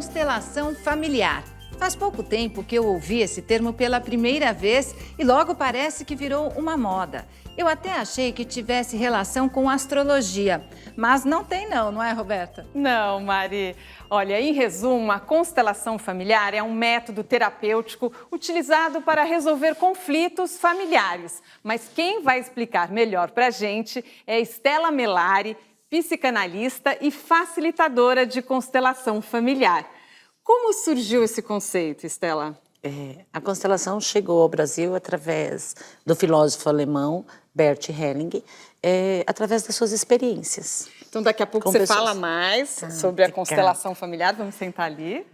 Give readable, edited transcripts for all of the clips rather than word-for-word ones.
constelação familiar. Faz pouco tempo que eu ouvi esse termo pela primeira vez e logo parece que virou uma moda. Eu até achei que tivesse relação com astrologia, mas não tem não é, Roberta? Não, Mari. Olha, em resumo, a constelação familiar é um método terapêutico utilizado para resolver conflitos familiares. Mas quem vai explicar melhor para a gente é Estela Melari, psicanalista e facilitadora de constelação familiar. Como surgiu esse conceito, Estela? A constelação chegou ao Brasil através do filósofo alemão Bert Helling, através das suas experiências. Então, daqui a pouco você fala mais sobre a constelação familiar. Vamos sentar ali.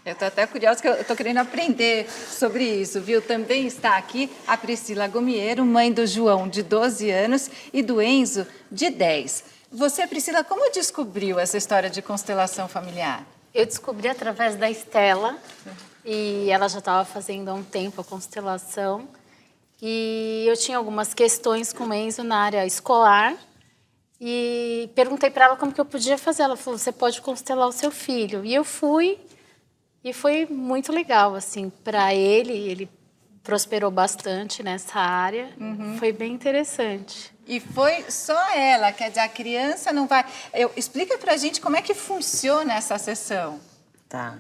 Eu estou até curiosa, que eu estou querendo aprender sobre isso, viu? Também está aqui a Priscila Gomiero, mãe do João, de 12 anos, e do Enzo, de 10. Você, Priscila, como descobriu essa história de constelação familiar? Eu descobri através da Estela, e ela já estava fazendo há um tempo a constelação, e eu tinha algumas questões com o Enzo na área escolar, e perguntei para ela como que eu podia fazer. Ela falou, você pode constelar o seu filho. E eu fui, e foi muito legal, assim, para ele prosperou bastante nessa área, foi bem interessante. E foi só ela, quer dizer, a criança não vai... Explica pra gente como é que funciona essa sessão. Tá.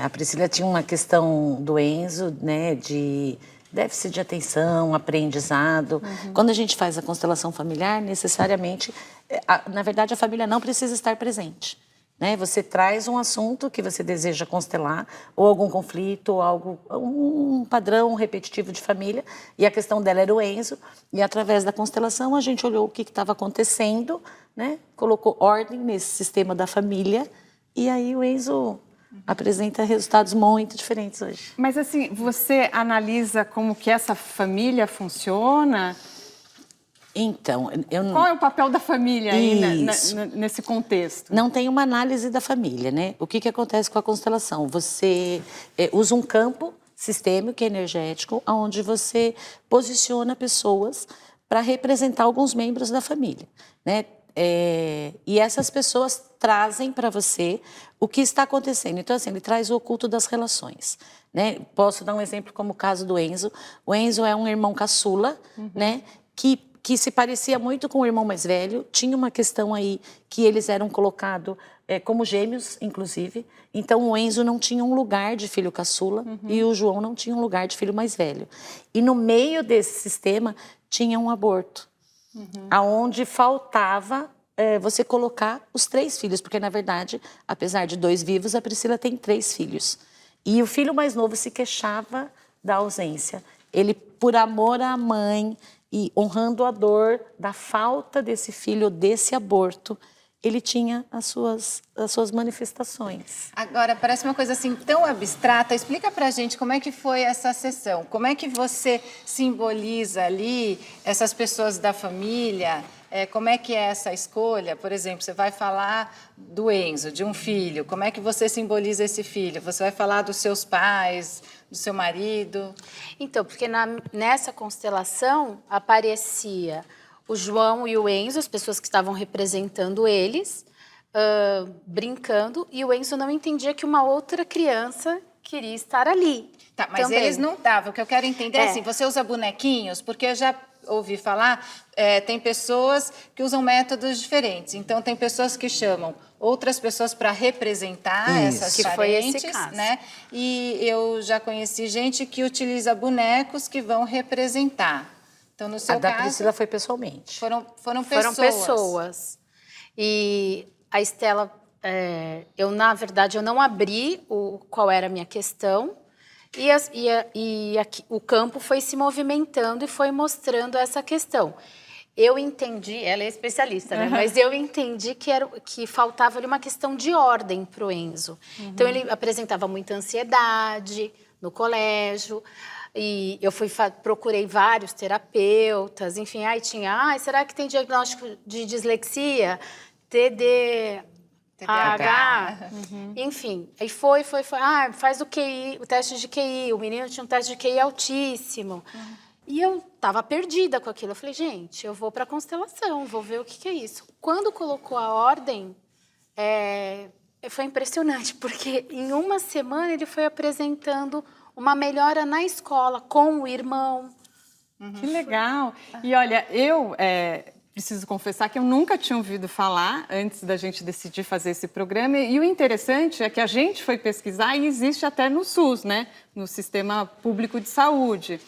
A Priscila tinha uma questão do Enzo, né, de déficit de atenção, aprendizado. Quando a gente faz a constelação familiar, necessariamente, na verdade, a família não precisa estar presente. Né? Você traz um assunto que você deseja constelar, ou algum conflito, ou um padrão repetitivo de família, e a questão dela era o Enzo, e através da constelação a gente olhou o que estava acontecendo, né? Colocou ordem nesse sistema da família, e aí o Enzo apresenta resultados muito diferentes hoje. Mas assim, você analisa como que essa família funciona? Então, qual é o papel da família aí nesse contexto? Não tem uma análise da família, né? O que acontece com a constelação? Você usa um campo sistêmico e energético onde você posiciona pessoas para representar alguns membros da família, né? E essas pessoas trazem para você o que está acontecendo. Então, assim, ele traz o oculto das relações, né? Posso dar um exemplo como o caso do Enzo. O Enzo é um irmão caçula, né? Que se parecia muito com o irmão mais velho. Tinha uma questão aí que eles eram colocados como gêmeos, inclusive. Então, o Enzo não tinha um lugar de filho caçula e o João não tinha um lugar de filho mais velho. E no meio desse sistema tinha um aborto, aonde faltava você colocar os 3 filhos, porque, na verdade, apesar de 2 vivos, a Priscila tem 3 filhos. E o filho mais novo se queixava da ausência. Ele, por amor à mãe... E honrando a dor da falta desse filho, desse aborto, ele tinha as suas manifestações. Agora, parece uma coisa assim tão abstrata. Explica pra gente como é que foi essa sessão. Como é que você simboliza ali essas pessoas da família? Como é que é essa escolha? Por exemplo, você vai falar do Enzo, de um filho. Como é que você simboliza esse filho? Você vai falar dos seus pais, do seu marido? Então, porque nessa constelação aparecia o João e o Enzo, as pessoas que estavam representando eles, brincando, e o Enzo não entendia que uma outra criança queria estar ali. Tá, mas também. Eles não estavam. O que eu quero entender é assim, você usa bonequinhos? Porque eu já ouvi falar, tem pessoas que usam métodos diferentes. Então, tem pessoas que chamam outras pessoas para representar essas que parentes, foi esse caso. né? E eu já conheci gente que utiliza bonecos que vão representar. Então, no seu A da caso, Priscila foi pessoalmente. foram pessoas. Foram pessoas. E a Estela, na verdade, eu não abri qual era a minha questão. O campo foi se movimentando e foi mostrando essa questão. Eu entendi, ela é especialista, né? Mas eu entendi que faltava ali uma questão de ordem para o Enzo. Então, ele apresentava muita ansiedade no colégio. E eu procurei vários terapeutas, enfim, aí tinha, será que tem diagnóstico de dislexia? TDAH. Enfim, aí foi, faz o QI, o teste de QI, o menino tinha um teste de QI altíssimo. E eu estava perdida com aquilo, eu falei, gente, eu vou para a constelação, vou ver o que é isso. Quando colocou a ordem, Foi impressionante, porque em uma semana ele foi apresentando uma melhora na escola com o irmão. Que legal! E olha, eu preciso confessar que eu nunca tinha ouvido falar antes da gente decidir fazer esse programa. E o interessante é que a gente foi pesquisar e existe até no SUS, né? No Sistema Público de Saúde.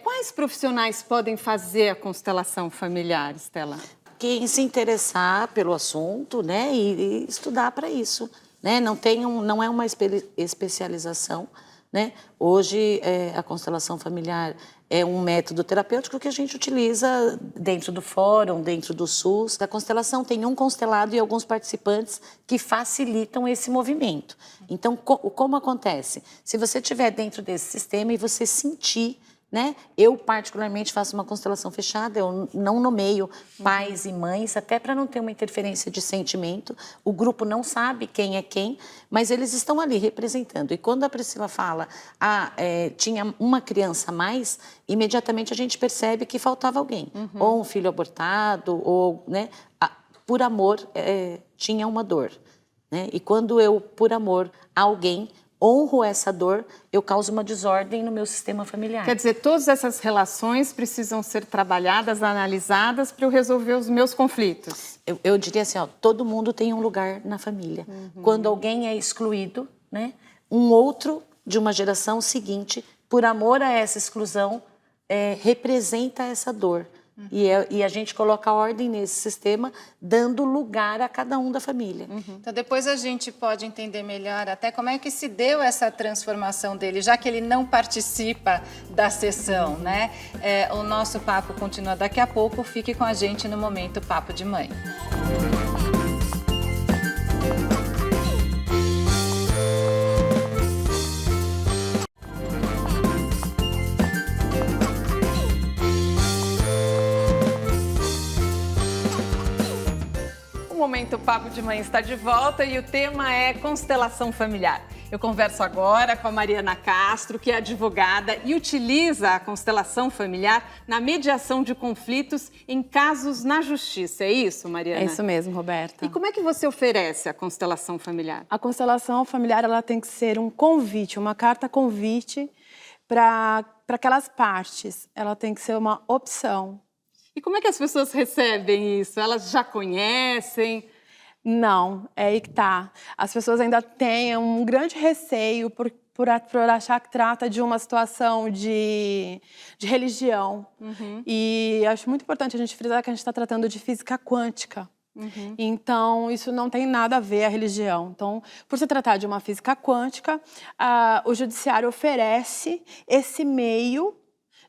Quais profissionais podem fazer a constelação familiar, Estela? Quem se interessar pelo assunto, né, e estudar para isso, né? Não é uma especialização, né? Hoje a constelação familiar é um método terapêutico que a gente utiliza dentro do fórum, dentro do SUS. A constelação tem um constelado e alguns participantes que facilitam esse movimento. Então, como acontece? Se você estiver dentro desse sistema e você sentir, né? Eu, particularmente, faço uma constelação fechada, eu não nomeio pais e mães, até para não ter uma interferência de sentimento. O grupo não sabe quem é quem, mas eles estão ali representando. E quando a Priscila fala, tinha uma criança a mais, imediatamente a gente percebe que faltava alguém. Ou um filho abortado, ou, né, por amor, tinha uma dor. Né? E quando eu, por amor a alguém, honro essa dor, eu causo uma desordem no meu sistema familiar. Quer dizer, todas essas relações precisam ser trabalhadas, analisadas para eu resolver os meus conflitos. Eu diria assim, todo mundo tem um lugar na família. Quando alguém é excluído, né, um outro de uma geração seguinte, por amor a essa exclusão, representa essa dor. E a gente coloca a ordem nesse sistema, dando lugar a cada um da família. Então, depois a gente pode entender melhor até como é que se deu essa transformação dele, já que ele não participa da sessão, né? O nosso papo continua daqui a pouco. Fique com a gente no Momento Papo de Mãe. O Momento Papo de Mãe está de volta e o tema é constelação familiar. Eu converso agora com a Mariana Castro, que é advogada e utiliza a constelação familiar na mediação de conflitos em casos na justiça. É isso, Mariana? É isso mesmo, Roberta. E como é que você oferece a constelação familiar? A constelação familiar ela tem que ser um convite, uma carta convite para aquelas partes. Ela tem que ser uma opção. E como é que as pessoas recebem isso? Elas já conhecem? Não, é aí que tá. As pessoas ainda têm um grande receio por achar que trata de uma situação de religião. E acho muito importante a gente frisar que a gente está tratando de física quântica. Então, isso não tem nada a ver a religião. Então, por se tratar de uma física quântica, o judiciário oferece esse meio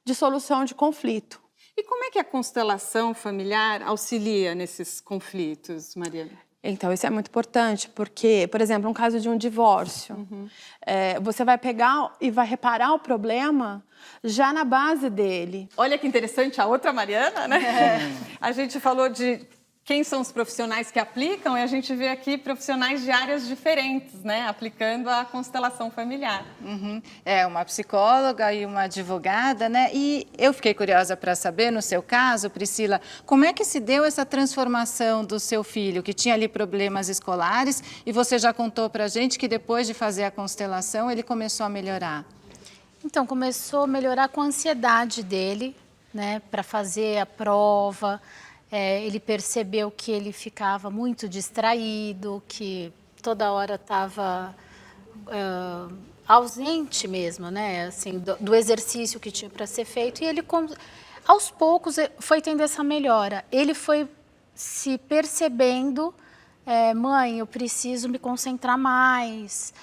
de solução de conflito. E como é que a constelação familiar auxilia nesses conflitos, Mariana? Então, isso é muito importante, porque, por exemplo, um caso de um divórcio, você vai pegar e vai reparar o problema já na base dele. Olha que interessante, a outra Mariana, né? A gente falou de quem são os profissionais que aplicam e a gente vê aqui profissionais de áreas diferentes, né? Aplicando a constelação familiar. Uma psicóloga e uma advogada, né? E eu fiquei curiosa para saber, no seu caso, Priscila, como é que se deu essa transformação do seu filho, que tinha ali problemas escolares, e você já contou para a gente que depois de fazer a constelação, ele começou a melhorar. Então, começou a melhorar com a ansiedade dele, né? Para fazer a prova. Ele percebeu que ele ficava muito distraído, que toda hora estava ausente mesmo, né? Assim, do exercício que tinha para ser feito. E ele, aos poucos, foi tendo essa melhora. Ele foi se percebendo, mãe, eu preciso me concentrar mais.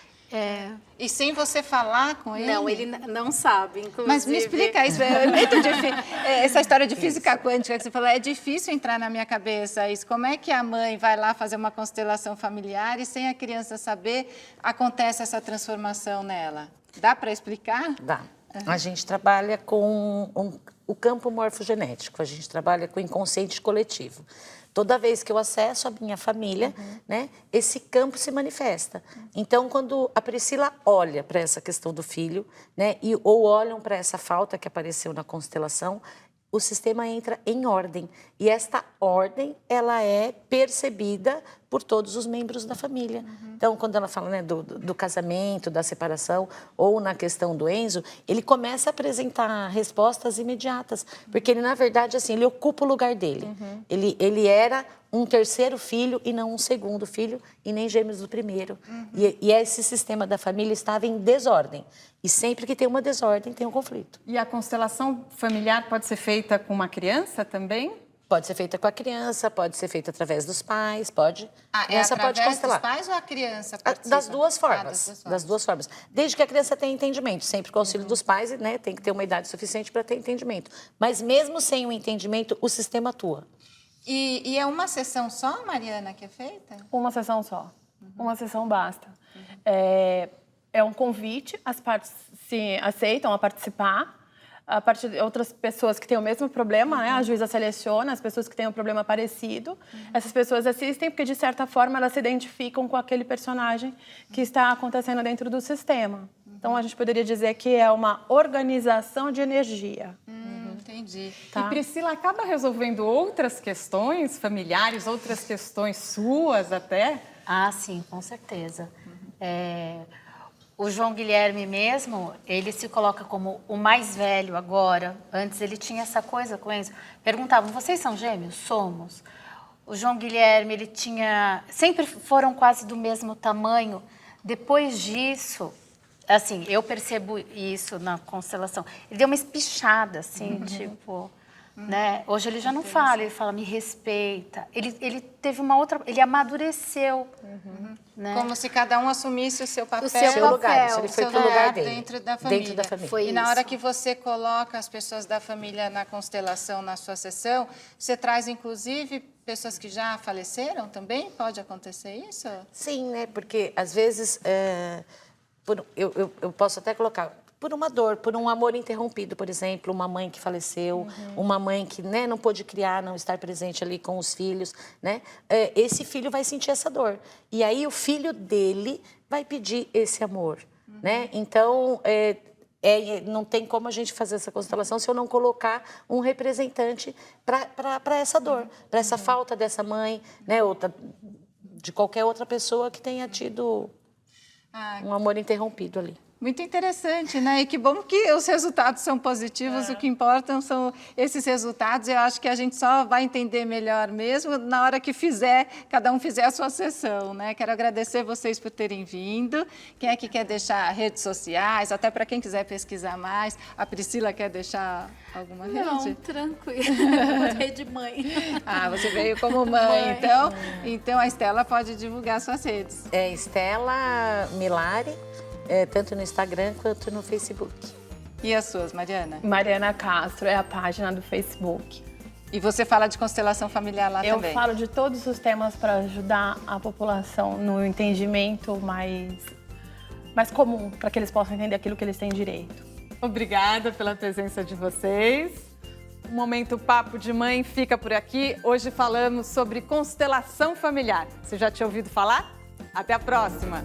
E sem você falar com ele? Não, ele não sabe, inclusive. Mas me explica isso, é muito difícil. Essa história de física quântica que você falou, é difícil entrar na minha cabeça isso. Como é que a mãe vai lá fazer uma constelação familiar e sem a criança saber, acontece essa transformação nela? Dá para explicar? Dá. A gente trabalha com o campo morfogenético, a gente trabalha com o inconsciente coletivo. Toda vez que eu acesso a minha família, né, esse campo se manifesta. Então, quando a Priscila olha para essa questão do filho, né, ou olham para essa falta que apareceu na constelação, o sistema entra em ordem. E esta ordem, ela é percebida por todos os membros da família. Então, quando ela fala, né, do casamento, da separação, ou na questão do Enzo, ele começa a apresentar respostas imediatas, porque ele, na verdade, assim, ele ocupa o lugar dele. Ele era um terceiro filho e não um segundo filho, e nem gêmeos do primeiro. E esse sistema da família estava em desordem. E sempre que tem uma desordem, tem um conflito. E a constelação familiar pode ser feita com uma criança também? Pode ser feita com a criança, pode ser feita através dos pais, pode. A criança pode através constelar. dos pais ou a criança participa? Das duas formas. Das duas formas. Desde que a criança tenha entendimento. Sempre com o auxílio dos pais, né? Tem que ter uma idade suficiente para ter entendimento. Mas mesmo sem o entendimento, o sistema atua. E é uma sessão só, Mariana, que é feita? Uma sessão só. Uma sessão basta. É um convite, as partes se aceitam a participar. A partir de outras pessoas que têm o mesmo problema, né? A juíza seleciona as pessoas que têm um problema parecido. Essas pessoas assistem porque, de certa forma, elas se identificam com aquele personagem que está acontecendo dentro do sistema. Então, a gente poderia dizer que é uma organização de energia. Entendi. E Priscila acaba resolvendo outras questões familiares, outras questões suas até? Ah, sim, com certeza. O João Guilherme mesmo, ele se coloca como o mais velho agora. Antes ele tinha essa coisa com o Enzo. Perguntavam, vocês são gêmeos? Somos. O João Guilherme, ele tinha... Sempre foram quase do mesmo tamanho. Depois disso, assim, eu percebo isso na constelação. Ele deu uma espichada, assim, tipo... Né? Hoje ele já não fala, ele fala, me respeita. Ele teve uma outra... Ele amadureceu. Né? Como se cada um assumisse o seu papel. O seu lugar, se ele o foi seu pro lugar lugar dele. dentro da família. Dentro da família. Foi E na hora isso. que você coloca as pessoas da família na constelação, na sua sessão, você traz, inclusive, pessoas que já faleceram também? Pode acontecer isso? Sim, né? Porque, às vezes, eu posso até colocar... Por uma dor, por um amor interrompido, por exemplo, uma mãe que faleceu, uma mãe que, né, não pôde criar, não estar presente ali com os filhos, né? Esse filho vai sentir essa dor. E aí o filho dele vai pedir esse amor, né? Então, não tem como a gente fazer essa constelação se eu não colocar um representante para essa dor, para essa falta dessa mãe, né? Ou de qualquer outra pessoa que tenha tido um amor interrompido ali. Muito interessante, né? E que bom que os resultados são positivos, o que importam são esses resultados. Eu acho que a gente só vai entender melhor mesmo na hora que cada um fizer a sua sessão, né? Quero agradecer vocês por terem vindo. Quem é que quer deixar redes sociais, até para quem quiser pesquisar mais? A Priscila quer deixar alguma rede? Não, tranquilo. Rede mãe. Você veio como mãe, então a Estela pode divulgar suas redes. Estela Milari, tanto no Instagram quanto no Facebook. E as suas, Mariana? Mariana Castro é a página do Facebook. E você fala de constelação familiar lá também? Eu falo de todos os temas para ajudar a população no entendimento mais comum, para que eles possam entender aquilo que eles têm direito. Obrigada pela presença de vocês. O Momento Papo de Mãe fica por aqui. Hoje falamos sobre constelação familiar. Você já tinha ouvido falar? Até a próxima!